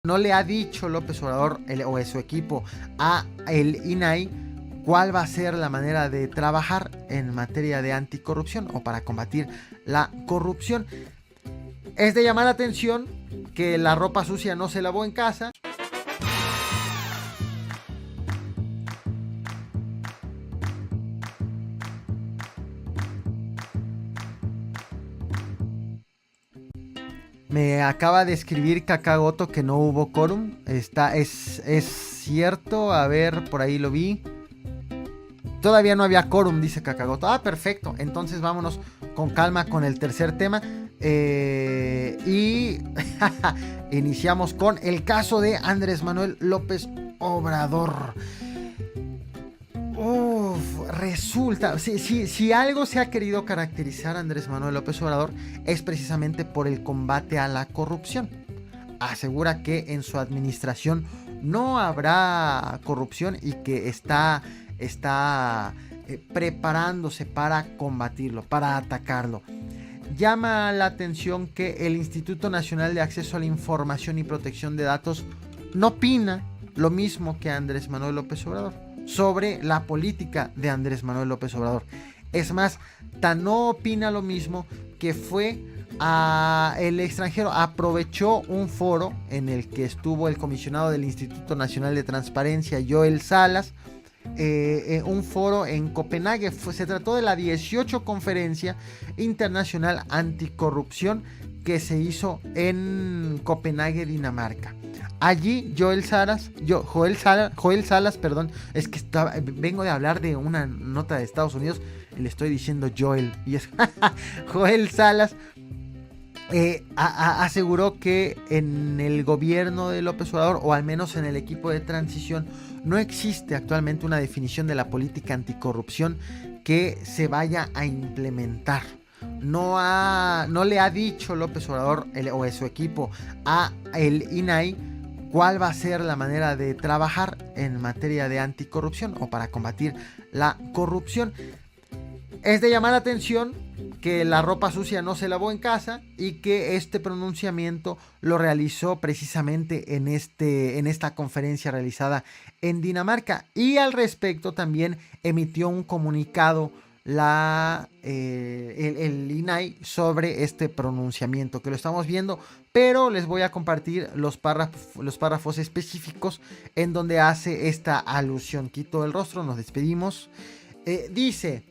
No le ha dicho López Obrador o su equipo a el INAI cuál va a ser la manera de trabajar en materia de anticorrupción o para combatir la corrupción. Es de llamar la atención que la ropa sucia no se lavó en casa. Me acaba de escribir Kakagoto que no hubo quórum. Es cierto, a ver, por ahí lo vi. Todavía no había quórum, dice Kakagoto. Ah, perfecto. Entonces vámonos con calma con el tercer tema. Y iniciamos con el caso de Andrés Manuel López Obrador. Resulta, si algo se ha querido caracterizar a Andrés Manuel López Obrador es precisamente por el combate a la corrupción. Asegura que en su administración no habrá corrupción y que está preparándose para combatirlo, para atacarlo. Llama la atención que el Instituto Nacional de Acceso a la Información y Protección de Datos no opina lo mismo que Andrés Manuel López Obrador sobre la política de Andrés Manuel López Obrador. Es más, tan no opina lo mismo que fue el extranjero, aprovechó un foro en el que estuvo el comisionado del Instituto Nacional de Transparencia, Joel Salas, un foro en Copenhague. Se trató de la 18 Conferencia Internacional Anticorrupción que se hizo en Copenhague, Dinamarca. Allí Joel Salas, es que vengo de hablar de una nota de Estados Unidos y le estoy diciendo Joel, y es Joel Salas aseguró que en el gobierno de López Obrador, o al menos en el equipo de transición, no existe actualmente una definición de la política anticorrupción que se vaya a implementar. No le ha dicho López Obrador o su equipo a el INAI cuál va a ser la manera de trabajar en materia de anticorrupción o para combatir la corrupción. Es de llamar la atención que la ropa sucia no se lavó en casa y que este pronunciamiento lo realizó precisamente en esta conferencia realizada en Dinamarca, y al respecto también emitió un comunicado el INAI sobre este pronunciamiento, que lo estamos viendo, pero les voy a compartir los párrafos específicos en donde hace esta alusión. Quito el rostro, nos despedimos. Dice: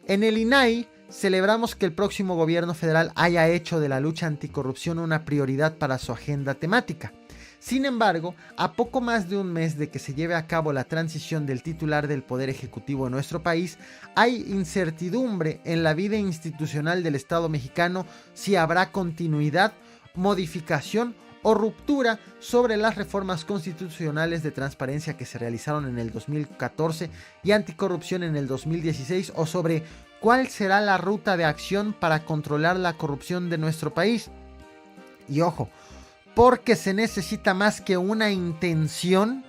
en el INAI celebramos que el próximo gobierno federal haya hecho de la lucha anticorrupción una prioridad para su agenda temática. Sin embargo, a poco más de un mes de que se lleve a cabo la transición del titular del Poder Ejecutivo en nuestro país, hay incertidumbre en la vida institucional del Estado mexicano si habrá continuidad, modificación o ruptura sobre las reformas constitucionales de transparencia que se realizaron en el 2014 y anticorrupción en el 2016, o sobre cuál será la ruta de acción para controlar la corrupción de nuestro país. Y ojo, porque se necesita más que una intención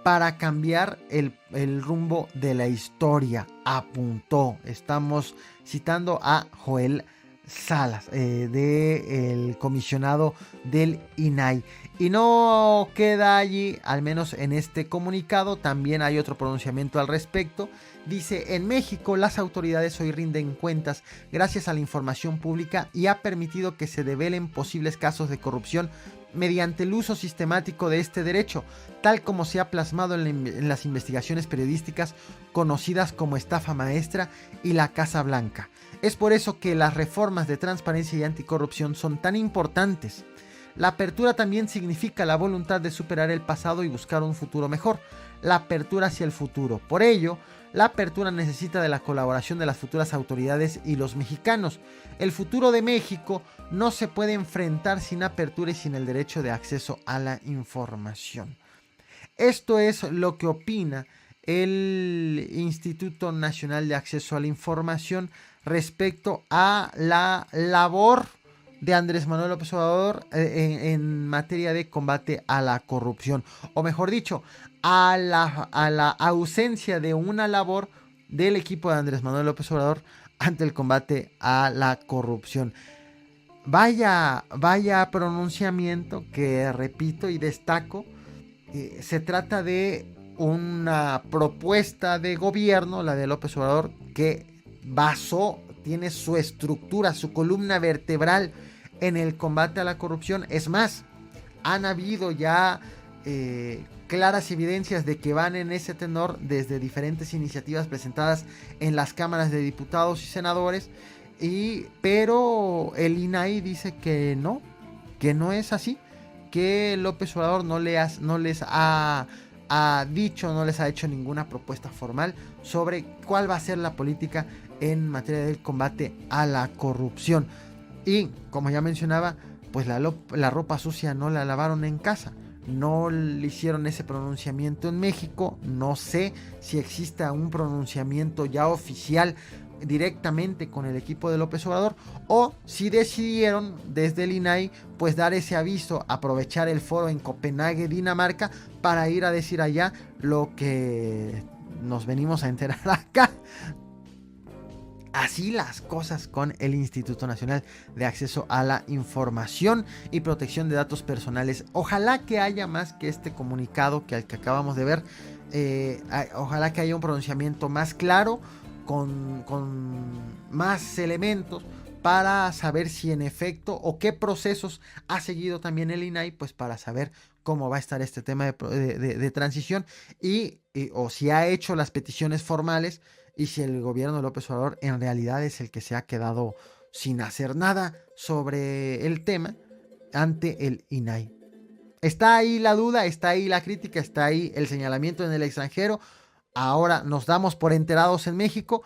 para cambiar el rumbo de la historia, apuntó. Estamos citando a Joel Salas, del comisionado del INAI. Y no queda allí, al menos en este comunicado, también hay otro pronunciamiento al respecto. Dice: en México las autoridades hoy rinden cuentas gracias a la información pública y ha permitido que se develen posibles casos de corrupción mediante el uso sistemático de este derecho, tal como se ha plasmado en las investigaciones periodísticas conocidas como estafa maestra y la Casa Blanca. Es por eso que las reformas de transparencia y anticorrupción son tan importantes. La apertura también significa la voluntad de superar el pasado y buscar un futuro mejor. La apertura hacia el futuro. Por ello, la apertura necesita de la colaboración de las futuras autoridades y los mexicanos. El futuro de México no se puede enfrentar sin apertura y sin el derecho de acceso a la información. Esto es lo que opina el Instituto Nacional de Acceso a la Información respecto a la labor de Andrés Manuel López Obrador en materia de combate a la corrupción, o mejor dicho, a la ausencia de una labor del equipo de Andrés Manuel López Obrador ante el combate a la corrupción. vaya pronunciamiento que repito y destaco. Se trata de una propuesta de gobierno, la de López Obrador, que tiene su estructura, su columna vertebral en el combate a la corrupción. Es más, han habido ya claras evidencias de que van en ese tenor desde diferentes iniciativas presentadas en las cámaras de diputados y senadores, pero el INAI dice que no es así, que López Obrador no les ha dicho, no les ha hecho ninguna propuesta formal sobre cuál va a ser la política en materia del combate a la corrupción. Y como ya mencionaba, pues la ropa sucia no la lavaron en casa. No le hicieron ese pronunciamiento en México. No sé si exista un pronunciamiento ya oficial directamente con el equipo de López Obrador, o si decidieron desde el INAI pues dar ese aviso, aprovechar el foro en Copenhague, Dinamarca, para ir a decir allá lo que nos venimos a enterar acá. Así las cosas con el Instituto Nacional de Acceso a la Información y Protección de Datos Personales. Ojalá que haya más que este comunicado que acabamos de ver. Ojalá que haya un pronunciamiento más claro, con más elementos, para saber si en efecto o qué procesos ha seguido también el INAI, pues para saber cómo va a estar este tema de transición o si ha hecho las peticiones formales, y si el gobierno de López Obrador en realidad es el que se ha quedado sin hacer nada sobre el tema ante el INAI. Está ahí la duda, está ahí la crítica, está ahí el señalamiento en el extranjero. Ahora nos damos por enterados en México.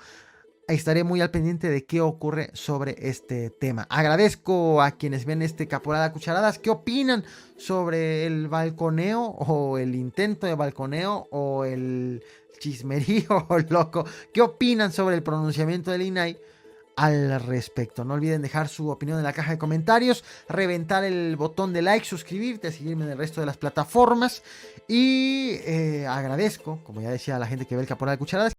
Estaré muy al pendiente de qué ocurre sobre este tema. Agradezco a quienes ven este Caporal a Cucharadas. ¿Qué opinan sobre el balconeo o el intento de balconeo o el chismerío loco? ¿Qué opinan sobre el pronunciamiento del INAI al respecto? No olviden dejar su opinión en la caja de comentarios, reventar el botón de like, suscribirte, seguirme en el resto de las plataformas. Y agradezco, como ya decía, a la gente que ve el Caporal de Cucharadas,